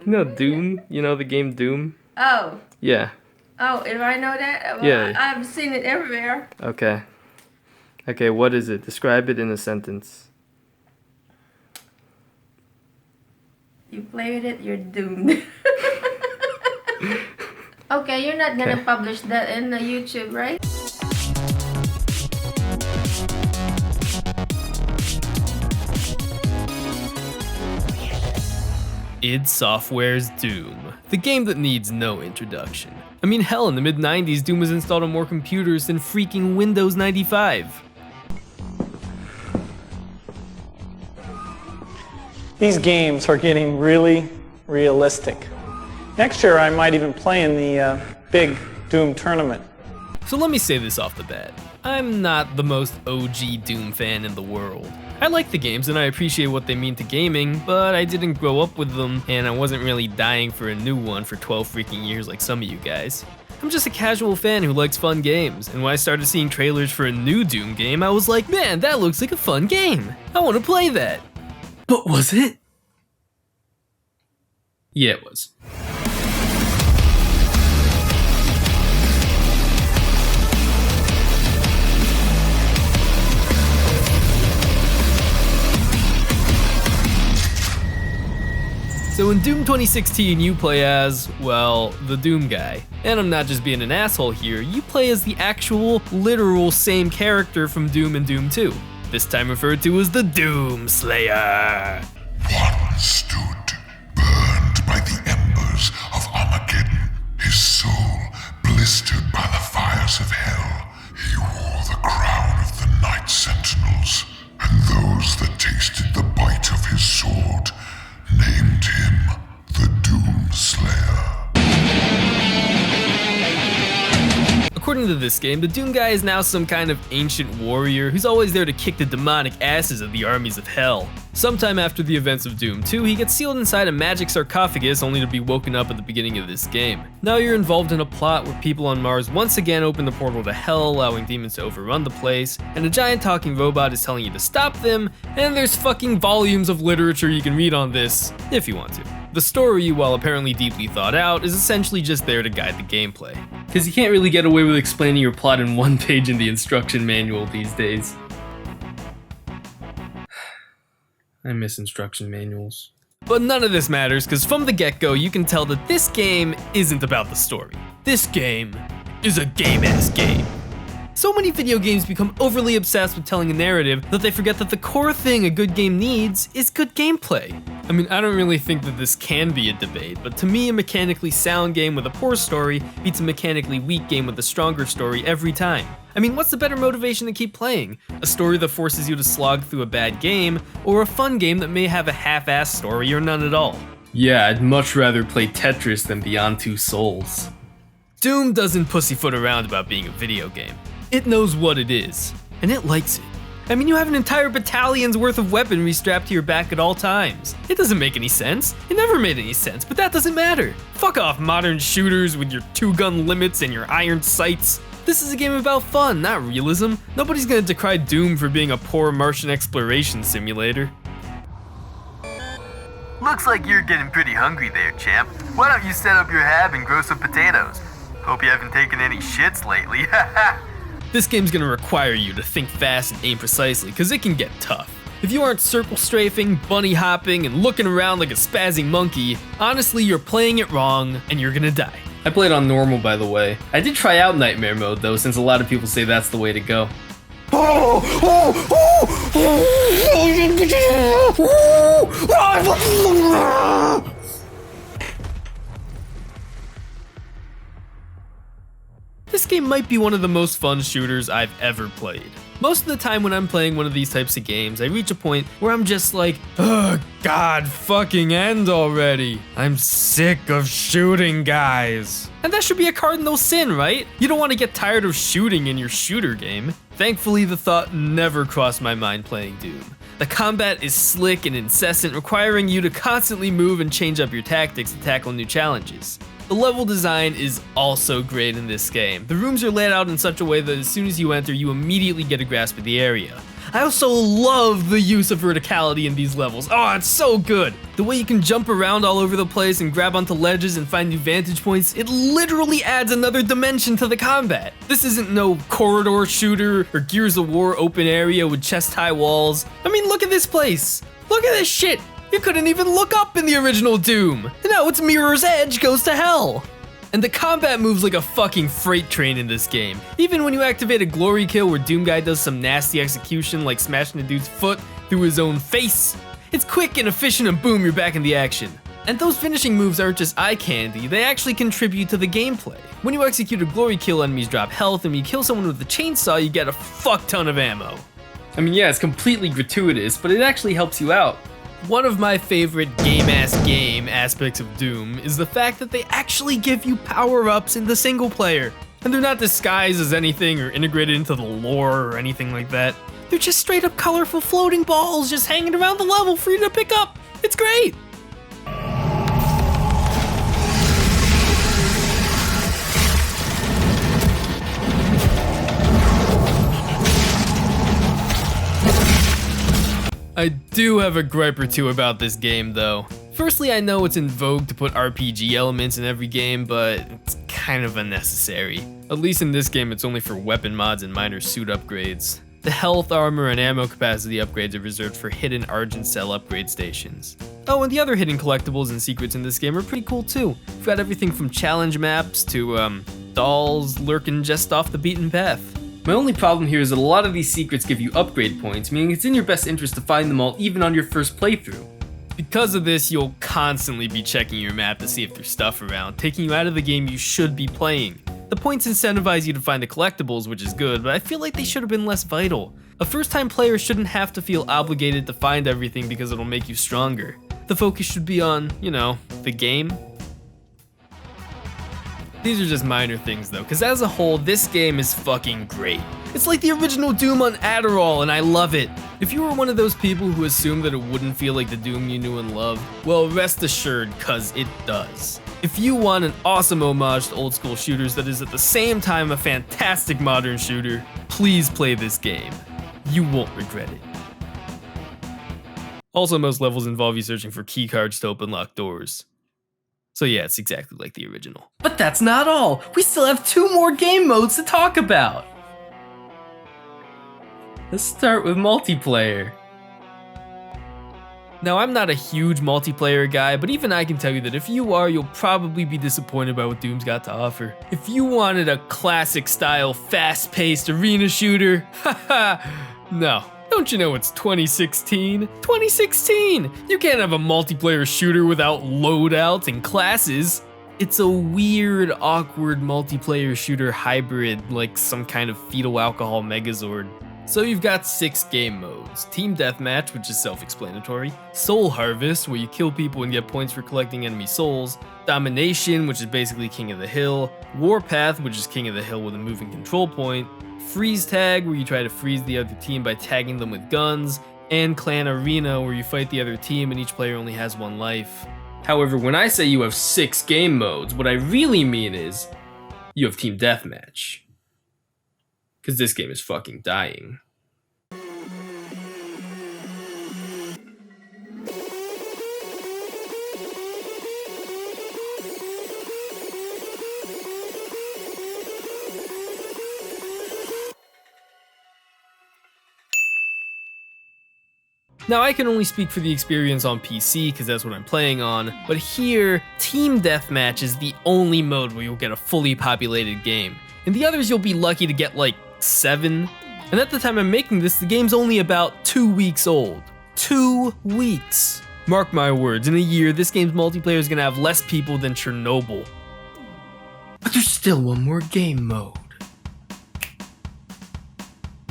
You know Doom? You know the game Doom? Oh. Yeah. Oh, if I know that? Well, Yeah. I've seen it everywhere. Okay. Okay, what is it? Describe it in a sentence. You played it, you're doomed. Okay, you're not gonna publish that in the YouTube, right? id Software's Doom, the game that needs no introduction. I mean, hell, in the mid-90s, Doom was installed on more computers than freaking Windows 95. These games are getting really realistic. Next year I might even play in the big Doom tournament. So let me say this off the bat. I'm not the most OG Doom fan in the world. I like the games and I appreciate what they mean to gaming, but I didn't grow up with them and I wasn't really dying for a new one for 12 freaking years like some of you guys. I'm just a casual fan who likes fun games, and when I started seeing trailers for a new Doom game, I was like, man, that looks like a fun game. I want to play that. But was it? Yeah, it was. So in Doom 2016, you play as, well, the Doom guy. And I'm not just being an asshole here, you play as the actual, literal same character from Doom and Doom 2. This time referred to as the Doom Slayer. One stood, burned by the embers of Armageddon, his soul blistered by the fires of hell. He wore the crown of the Night Sentinels, and those that tasted the bite of his sword named him the Doom Slayer. According to this game, the Doom guy is now some kind of ancient warrior who's always there to kick the demonic asses of the armies of hell. Sometime after the events of Doom 2, he gets sealed inside a magic sarcophagus only to be woken up at the beginning of this game. Now you're involved in a plot where people on Mars once again open the portal to hell, allowing demons to overrun the place, and a giant talking robot is telling you to stop them, and there's fucking volumes of literature you can read on this, if you want to. The story, while apparently deeply thought out, is essentially just there to guide the gameplay. Because you can't really get away with explaining your plot in one page in the instruction manual these days. I miss instruction manuals. But none of this matters, because from the get-go you can tell that this game isn't about the story. This game is a game-ass game. So many video games become overly obsessed with telling a narrative that they forget that the core thing a good game needs is good gameplay. I mean, I don't really think that this can be a debate, but to me a mechanically sound game with a poor story beats a mechanically weak game with a stronger story every time. I mean, what's the better motivation to keep playing? A story that forces you to slog through a bad game, or a fun game that may have a half-assed story or none at all? Yeah, I'd much rather play Tetris than Beyond Two Souls. Doom doesn't pussyfoot around about being a video game. It knows what it is, and it likes it. I mean, you have an entire battalion's worth of weaponry strapped to your back at all times. It doesn't make any sense. It never made any sense, but that doesn't matter. Fuck off, modern shooters with your two-gun limits and your iron sights. This is a game about fun, not realism. Nobody's gonna decry Doom for being a poor Martian exploration simulator. Looks like you're getting pretty hungry there, champ. Why don't you set up your hab and grow some potatoes? Hope you haven't taken any shits lately. This game's gonna require you to think fast and aim precisely, cause it can get tough. If you aren't circle strafing, bunny hopping, and looking around like a spazzing monkey, honestly you're playing it wrong, and you're gonna die. I played on normal, by the way. I did try out Nightmare mode though, since a lot of people say that's the way to go. This game might be one of the most fun shooters I've ever played. Most of the time when I'm playing one of these types of games, I reach a point where I'm just like, oh god, fucking end already. I'm sick of shooting guys. And that should be a cardinal sin, right? You don't want to get tired of shooting in your shooter game. Thankfully, the thought never crossed my mind playing Doom. The combat is slick and incessant, requiring you to constantly move and change up your tactics to tackle new challenges. The level design is also great in this game. The rooms are laid out in such a way that as soon as you enter, you immediately get a grasp of the area. I also love the use of verticality in these levels. Oh, it's so good. The way you can jump around all over the place and grab onto ledges and find new vantage points, it literally adds another dimension to the combat. This isn't no corridor shooter or Gears of War open area with chest-high walls. I mean, look at this place. Look at this shit. You couldn't even look up in the original Doom. And now it's Mirror's Edge goes to hell. And the combat moves like a fucking freight train in this game. Even when you activate a glory kill where Doom Guy does some nasty execution like smashing a dude's foot through his own face, it's quick and efficient and boom, you're back in the action. And those finishing moves aren't just eye candy, they actually contribute to the gameplay. When you execute a glory kill, enemies drop health, and when you kill someone with a chainsaw, you get a fuck ton of ammo. I mean, yeah, it's completely gratuitous, but it actually helps you out. One of my favorite game aspects of Doom is the fact that they actually give you power-ups in the single player. And they're not disguised as anything or integrated into the lore or anything like that. They're just straight up colorful floating balls just hanging around the level for you to pick up. It's great! I do have a gripe or two about this game though. Firstly, I know it's in vogue to put RPG elements in every game, but it's kind of unnecessary. At least in this game, it's only for weapon mods and minor suit upgrades. The health, armor, and ammo capacity upgrades are reserved for hidden Argent Cell upgrade stations. Oh, and the other hidden collectibles and secrets in this game are pretty cool too. We've got everything from challenge maps to dolls lurking just off the beaten path. My only problem here is that a lot of these secrets give you upgrade points, meaning it's in your best interest to find them all even on your first playthrough. Because of this, you'll constantly be checking your map to see if there's stuff around, taking you out of the game you should be playing. The points incentivize you to find the collectibles, which is good, but I feel like they should have been less vital. A first-time player shouldn't have to feel obligated to find everything because it'll make you stronger. The focus should be on, you know, the game. These are just minor things though, because as a whole, this game is fucking great. It's like the original Doom on Adderall, and I love it. If you were one of those people who assumed that it wouldn't feel like the Doom you knew and loved, well, rest assured, cause it does. If you want an awesome homage to old school shooters that is at the same time a fantastic modern shooter, please play this game. You won't regret it. Also, most levels involve you searching for keycards to open locked doors. So yeah, it's exactly like the original. But that's not all! We still have 2 more game modes to talk about! Let's start with multiplayer. Now, I'm not a huge multiplayer guy, but even I can tell you that if you are, you'll probably be disappointed by what Doom's got to offer. If you wanted a classic-style, fast-paced arena shooter, haha, no. Don't you know it's 2016? 2016! You can't have a multiplayer shooter without loadouts and classes. It's a weird, awkward multiplayer shooter hybrid, like some kind of fetal alcohol megazord. So you've got 6 game modes. Team Deathmatch, which is self-explanatory. Soul Harvest, where you kill people and get points for collecting enemy souls. Domination, which is basically King of the Hill. Warpath, which is King of the Hill with a moving control point. Freeze Tag, where you try to freeze the other team by tagging them with guns. And Clan Arena, where you fight the other team and each player only has 1 life. However, when I say you have 6 game modes, what I really mean is you have Team Deathmatch. Because this game is fucking dying. Now, I can only speak for the experience on PC because that's what I'm playing on, but here, Team Deathmatch is the only mode where you'll get a fully populated game. In the others, you'll be lucky to get like 7. And at the time I'm making this, the game's only about 2 weeks old. 2 weeks. Mark my words, in a year, this game's multiplayer is gonna have less people than Chernobyl. But there's still one more game mode.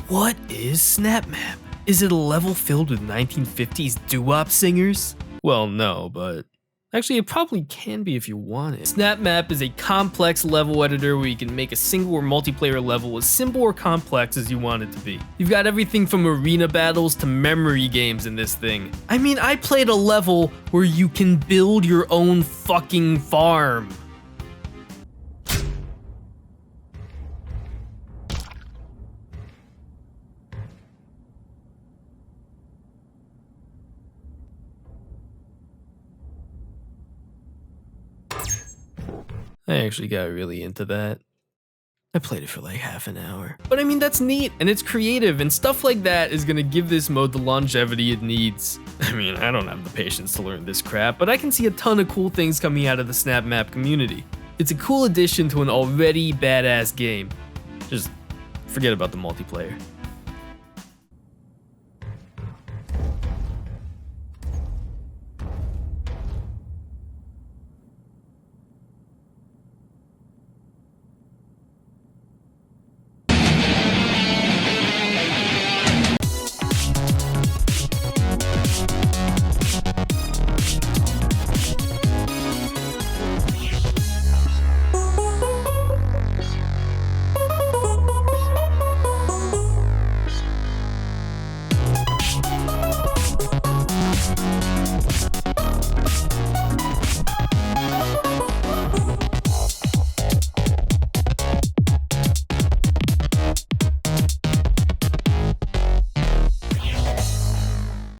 What is Snap Map? Is it a level filled with 1950s doo-wop singers? Well, no, but actually it probably can be if you want it. Snap Map is a complex level editor where you can make a single or multiplayer level as simple or complex as you want it to be. You've got everything from arena battles to memory games in this thing. I mean, I played a level where you can build your own fucking farm. I actually got really into that. I played it for like half an hour. But I mean, that's neat, and it's creative, and stuff like that is gonna give this mode the longevity it needs. I mean, I don't have the patience to learn this crap, but I can see a ton of cool things coming out of the Snap Map community. It's a cool addition to an already badass game. Just forget about the multiplayer.